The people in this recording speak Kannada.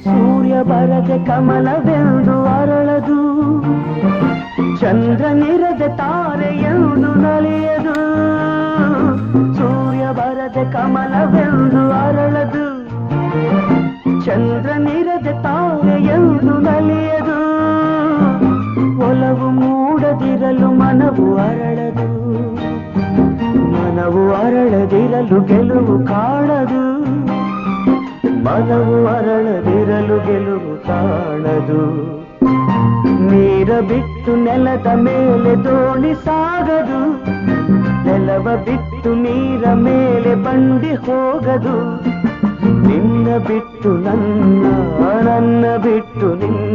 ಸೂರ್ಯ ಬರದೆ ಕಮಲವೆಂದು ಅರಳದು, ಚಂದ್ರನಿರದೆ ತಾರೆಯೆಂದು ನಲಿಯದು. ಸೂರ್ಯ ಬರದೆ ಕಮಲವೆಂದು ಅರಳದು, ಚಂದ್ರನಿರದೆ ತಾರೆಯೆಂದು ನಲಿಯದು. ಒಲವು ಮೂಡದಿರಲು ಮನವು ಅರಳದು, ಮನವು ಅರಳದಿರಲು ಗೆಲುವು ಕಾಣದು. ಮನವು ಅರಳದಿರಲು ಗೆಲುವು ಕಾಣದು. ನೀರ ಬಿಟ್ಟು ನೆಲದ ಮೇಲೆ ದೋಣಿ ಸಾಗದು, ನೆಲವ ಬಿಟ್ಟು ನೀರ ಮೇಲೆ ಬಂಡಿ ಹೋಗದು. ನಿನ್ನ ಬಿಟ್ಟು ನನ್ನ, ನನ್ನ ಬಿಟ್ಟು ನಿನ್ನ